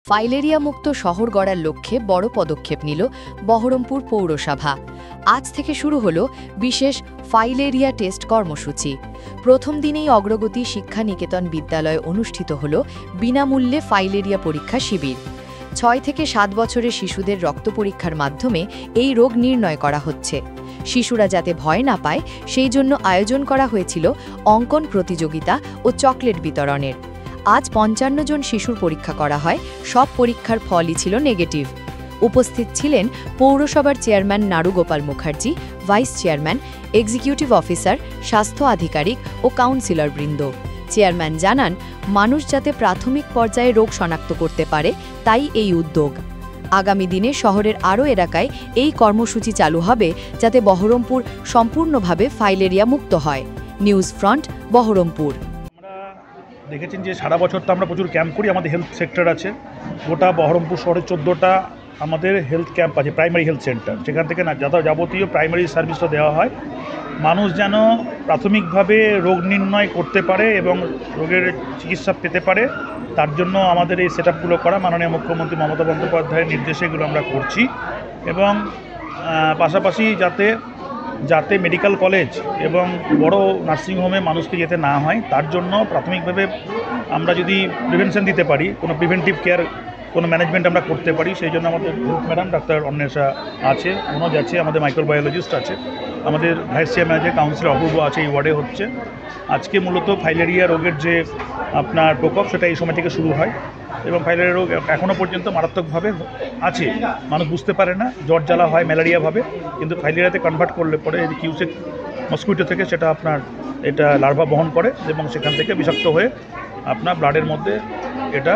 Filaria মুক্ত শহর গড়ার লক্ষ্যে বড় পদক্ষেপ নিল বহরমপুর পৌরসভা। আজ থেকে শুরু হলো বিশেষ ফাইলেরিয়া টেস্ট কর্মসূচি। প্রথম দিনেই অগ্রগতি শিক্ষা নিকেতন বিদ্যালয়ে অনুষ্ঠিত হল বিনামূল্যে ফাইলেরিয়া পরীক্ষা শিবির। 6 থেকে 7 বছরের শিশুদের রক্ত পরীক্ষার মাধ্যমে এই রোগ নির্ণয় করা হচ্ছে। শিশুরা যাতে ভয় না পায় সেই জন্য আয়োজন করা হয়েছিল অঙ্কন প্রতিযোগিতা ও চকলেট বিতরণের। আজ 55 জন শিশুর পরীক্ষা করা হয়। সব পরীক্ষার ফলই ছিল নেগেটিভ। উপস্থিত ছিলেন পৌরসভার chairman Narugopal Mukherjee, vice chairman, executive officer, স্বাস্থ্য আধিকারিক ও কাউন্সিলর বৃন্দ। চেয়ারম্যান জানান, মানুষ যাতে প্রাথমিক পর্যায়ে রোগ শনাক্ত করতে পারে, তাই এই উদ্যোগ। আগামী দিনে শহরের আরও এলাকায় এই কর্মসূচি চালু হবে, যাতে বহরমপুর সম্পূর্ণভাবে ফাইলেরিয়া মুক্ত হয়। News front, Baharampur. দেখেছেন যে সারা বছর তো আমরা প্রচুর ক্যাম্প করি। আমাদের হেলথ সেক্টর আছে, গোটা বহরমপুর শহরে 14টা আমাদের হেলথ ক্যাম্প আছে, প্রাইমারি হেলথ সেন্টার। সেখান থেকে না যাবতীয় প্রাইমারি সার্ভিসটা দেওয়া হয়। মানুষ যেন প্রাথমিকভাবে রোগ নির্ণয় করতে পারে এবং রোগের চিকিৎসা পেতে পারে, তার জন্য আমাদের এই সেট আপগুলো করা। মাননীয় মুখ্যমন্ত্রী মমতা বন্দ্যোপাধ্যায়ের নির্দেশে এগুলো আমরা করছি। এবং পাশাপাশি যাতে মেডিকেল কলেজ এবং বড় নার্সিংহোমে মানুষকে যেতে না হয়, তার জন্য প্রাথমিকভাবে আমরা যদি প্রিভেনশন দিতে পারি, কোনো প্রিভেন্টিভ কেয়ার কোনো ম্যানেজমেন্ট আমরা করতে পারি, সেই জন্য আমাদের ম্যাডাম ডাক্তার অন্বেষা আছে, মনোজ আছে, আমাদের মাইক্রোবায়োলজিস্ট আছে, আমাদের ভাইস চেয়ারম্যান আছে, কাউন্সিলর অপূর্ব আছে। এই ওয়ার্ডে হচ্ছে আজকে মূলত ফাইলেরিয়া রোগের যে আপনার প্রকোপ, সেটা এই সময় থেকে শুরু হয় এবং ফাইলেরিয়া রোগ এখনও পর্যন্ত মারাত্মকভাবে আছে। মানুষ বুঝতে পারে না, জ্বর জ্বালা হয় ম্যালেরিয়াভাবে, কিন্তু ফাইলেরিয়াতে কনভার্ট করলে পরে কিউসেক মস্কুইটো থেকে সেটা এটা লার্ভা বহন করে এবং সেখান থেকে বিষাক্ত হয়ে আপনার ব্লাডের মধ্যে এটা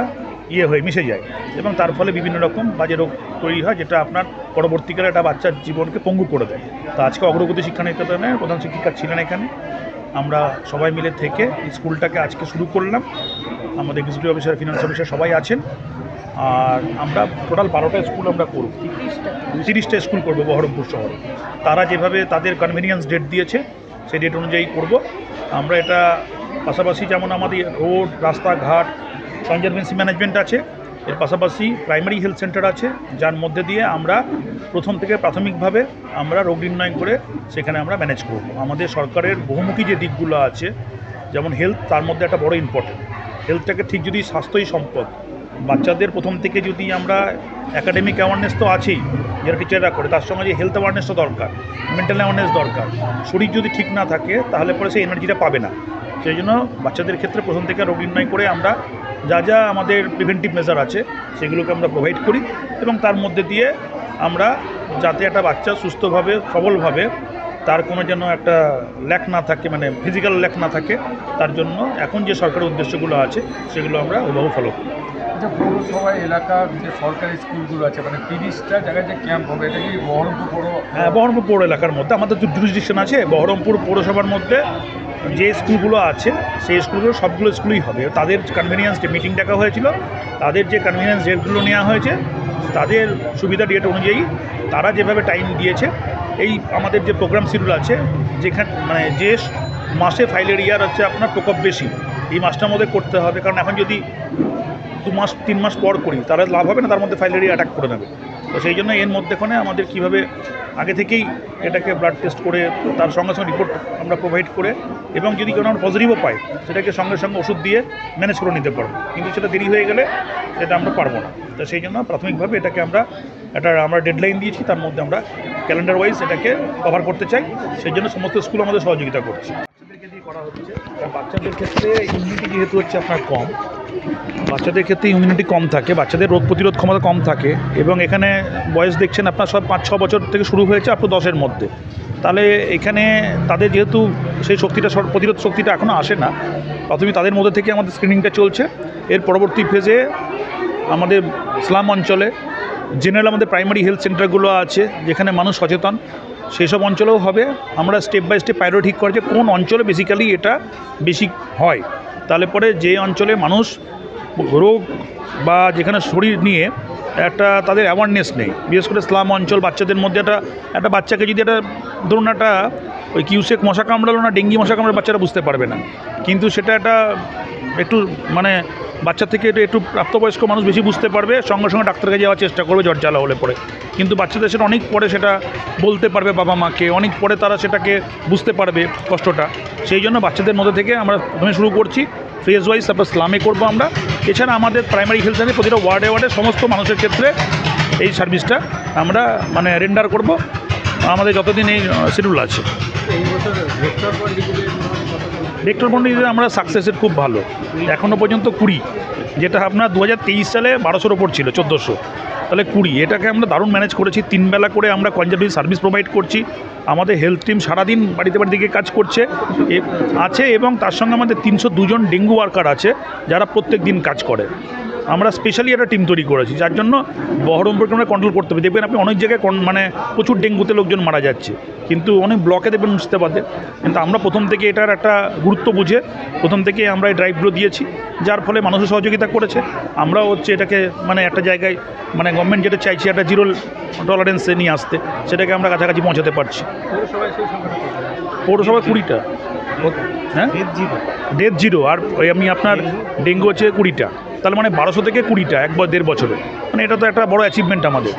হয়ে মিশে যায় এবং তার ফলে বিভিন্ন রকম বাজে রোগ তৈরি হয়, যেটা আপনার পরবর্তীকালে একটা বাচ্চার জীবনকে পঙ্গু করে দেয়। তো আজকে অগ্রগতি শিক্ষা নিকেতনে প্রধান শিক্ষিকা ছিলেন এখানে। আমরা সবাই মিলে থেকে স্কুলটাকে আজকে শুরু করলাম। আমাদের এক্সিকিউটিভ অফিসার, ফিনান্স অফিসার সবাই আছেন। আর আমরা টোটাল 12টা স্কুল আমরা করব, 30টা স্কুল করবো বহরমপুর শহরে। তারা যেভাবে তাদের কনভেনিয়েন্স ডেট দিয়েছে, সেই ডেট অনুযায়ী করব আমরা। এটা পাশাপাশি যেমন আমাদের রোড, রাস্তাঘাট, কনজারভেন্সি ম্যানেজমেন্ট আছে, এর পাশাপাশি প্রাইমারি হেলথ সেন্টার আছে, যার মধ্যে দিয়ে আমরা প্রথম থেকে প্রাথমিকভাবে আমরা রোগ নির্ণয় করে সেখানে আমরা ম্যানেজ করব। আমাদের সরকারের বহুমুখী যে দিকগুলো আছে, যেমন হেলথ, তার মধ্যে একটা বড় ইম্পর্টেন্ট। হেলথটাকে ঠিক যদি স্বাস্থ্যই সম্পদ, বাচ্চাদের প্রথম থেকে যদি আমরা অ্যাকাডেমিক অ্যাওয়ারনেস তো আছেই, যারা টিচাররা করে, তার সঙ্গে যে হেলথ অ্যাওয়ারনেসও দরকার, মেন্টাল অ্যাওয়ারনেস দরকার। শরীর যদি ঠিক না থাকে তাহলে পরে সেই এনার্জিটা পাবে না। সেই জন্য বাচ্চাদের ক্ষেত্রে প্রথম থেকে রোগ নির্ণয় করে আমরা যা আমাদের প্রিভেন্টিভ মেজার আছে সেগুলোকে আমরা প্রোভাইড করি এবং তার মধ্যে দিয়ে আমরা যাতে একটা বাচ্চা সুস্থভাবে, সবলভাবে, তার কোনো যেন একটা ল্যাক না থাকে, মানে ফিজিক্যাল ল্যাক না থাকে, তার জন্য এখন যে সরকারের উদ্দেশ্যগুলো আছে সেগুলো আমরা ওইভাবে ফলো করি। পৌরসভা এলাকার যে সরকারি স্কুলগুলো আছে, মানে 30টা জায়গায় যে ক্যাম্প হবে, এটা কি বহরমপুর পৌর? হ্যাঁ, বহরমপুর পৌর এলাকার মধ্যে আমাদের যে জুরিসডিকশন আছে, বহরমপুর পৌরসভার মধ্যে যে স্কুলগুলো আছে সেই স্কুলগুলো সবগুলো স্কুলই হবে। তাদের কনভেনিয়েন্স ডে মিটিং ডাকা হয়েছিল, তাদের যে কনভেনিয়েন্স ডেটগুলো নেওয়া হয়েছে, তাদের সুবিধা ডেট অনুযায়ী তারা যেভাবে টাইম দিয়েছে, এই আমাদের যে প্রোগ্রাম শিডিউল আছে, যেখানে মানে যে মাসে ফাইলেরিয়ার হচ্ছে আপনার প্রকোপ বেশি, এই মাসটার মধ্যে করতে হবে। কারণ এখন যদি 2 মাস 3 মাস পর করি তাহলে লাভ হবে না, তার মধ্যে ফাইলেরিয়া অ্যাটাক করে নেবে। তো সেই জন্য এর মধ্যেখানে আমাদের কীভাবে আগে থেকেই এটাকে ব্লাড টেস্ট করে তার সঙ্গে সঙ্গে রিপোর্ট আমরা প্রোভাইড করে, এবং যদি কোনো পজিটিভও পাই সেটাকে সঙ্গে সঙ্গে ওষুধ দিয়ে ম্যানেজ করে নিতে পারবো। কিন্তু সেটা দেরি হয়ে গেলে সেটা আমরা পারবো না। তো সেই জন্য প্রাথমিকভাবে এটাকে আমরা ডেডলাইন দিয়েছি, তার মধ্যে আমরা ক্যালেন্ডার ওয়াইজ এটাকে কভার করতে চাই। সেই জন্য সমস্ত স্কুল আমাদের সহযোগিতা করছে। বাচ্চাদেরকে দিয়ে করা হচ্ছে, বাচ্চাদের ক্ষেত্রে ইমিউনিটি যেহেতু হচ্ছে আপনার কম, বাচ্চাদের ক্ষেত্রে ইমিউনিটি কম থাকে, বাচ্চাদের রোগ প্রতিরোধ ক্ষমতা কম থাকে এবং এখানে বয়স দেখছেন আপনার সব 5-6 বছর থেকে শুরু হয়েছে আপ টু 10-এর মধ্যে। তাহলে এখানে তাদের যেহেতু সেই শক্তিটা, প্রতিরোধ শক্তিটা এখনও আসে না, প্রথমে তাদের মধ্যে থেকে আমাদের স্ক্রিনিংটা চলছে। এর পরবর্তী ফেজে আমাদের স্লাম অঞ্চলে জেনারেল আমাদের প্রাইমারি হেলথ সেন্টারগুলো আছে, যেখানে মানুষ সচেতন, সেই সব অঞ্চলেও হবে। আমরা স্টেপ বাই স্টেপ প্রায়োরিটি ঠিক করে যে কোন অঞ্চলে বেসিক্যালি এটা বেশি হয়, তাহলে পরে যে অঞ্চলে মানুষ রোগ বা যেখানে শরীর নিয়ে একটা তাদের অ্যাওয়ারনেস নেই, বিশেষ করে স্লাম অঞ্চল, বাচ্চাদের মধ্যে একটা বাচ্চাকে যদি ধরুন ওই কিউসেক মশা কামড়ালো না ডেঙ্গি মশা কামড়ালো, বাচ্চারা বুঝতে পারবে না, কিন্তু সেটা একটা একটু মানে বাচ্চা থেকে একটু প্রাপ্তবয়স্ক মানুষ বেশি বুঝতে পারবে, সঙ্গে সঙ্গে ডাক্তার কাছে যাওয়ার চেষ্টা করবে জ্বর জ্বালা হলে পরে। কিন্তু বাচ্চাদের সেটা অনেক পরে সেটা বলতে পারবে বাবা মাকে, অনেক পরে তারা সেটাকে বুঝতে পারবে কষ্টটা। সেই জন্য বাচ্চাদের মধ্যে থেকে আমরা প্রথমে শুরু করছি, ফেজ ওয়াইজ, তারপর স্লামে করবো আমরা। এছাড়া আমাদের প্রাইমারি হেলথ সেন্টারে প্রতিটা ওয়ার্ডে ওয়ার্ডে সমস্ত মানুষের ক্ষেত্রে এই সার্ভিসটা আমরা মানে রেন্ডার করব, আমাদের যতদিন এই শিডিউল আছে। ভেক্টর বন্ডিংয়ে আমরা সাকসেসের খুব ভালো, এখনও পর্যন্ত 20, যেটা আপনার 2023 সালে 1200-র ওপর ছিল, 1400, তাহলে 20। এটাকে আমরা দারুণ ম্যানেজ করেছি। 3 বেলা করে আমরা কনজারভেটিভ সার্ভিস প্রোভাইড করছি। আমাদের হেলথ টিম সারাদিন বাড়িতে বাড়িতে গিয়ে কাজ করছে আছে, এবং তার সঙ্গে আমাদের 302 জন ডেঙ্গু ওয়ার্কার আছে যারা প্রত্যেক দিন কাজ করে। আমরা স্পেশালি একটা টিম তৈরি করেছি, যার জন্য বহরমপুরকে আমরা কন্ট্রোল করতে হবে। দেখবেন আপনি অনেক জায়গায় মানে প্রচুর ডেঙ্গুতে লোকজন মারা যাচ্ছে, কিন্তু অনেক ব্লকে দেখবেন মুর্শিদাবাদে। কিন্তু আমরা প্রথম থেকে এটার একটা গুরুত্ব বুঝে প্রথম থেকে আমরা এই ড্রাইভগুলো দিয়েছি, যার ফলে মানুষের সহযোগিতা করেছে। আমরাও এটাকে মানে একটা জায়গায় মানে গভর্নমেন্ট যেটা চাইছি একটা 0 টলারেন্সে নিয়ে আসতে, সেটাকে আমরা কাছাকাছি পৌঁছাতে পারছি। পৌরসভায় 20টা, হ্যাঁ, ডেথ 0, আর আমি আপনার ডেঙ্গু হচ্ছে 20টা, তাহলে মানে 1200 থেকে 20টা 1-1.5 বছরে। মানে এটা তো একটা বড় অ্যাচিভমেন্ট আমাদের।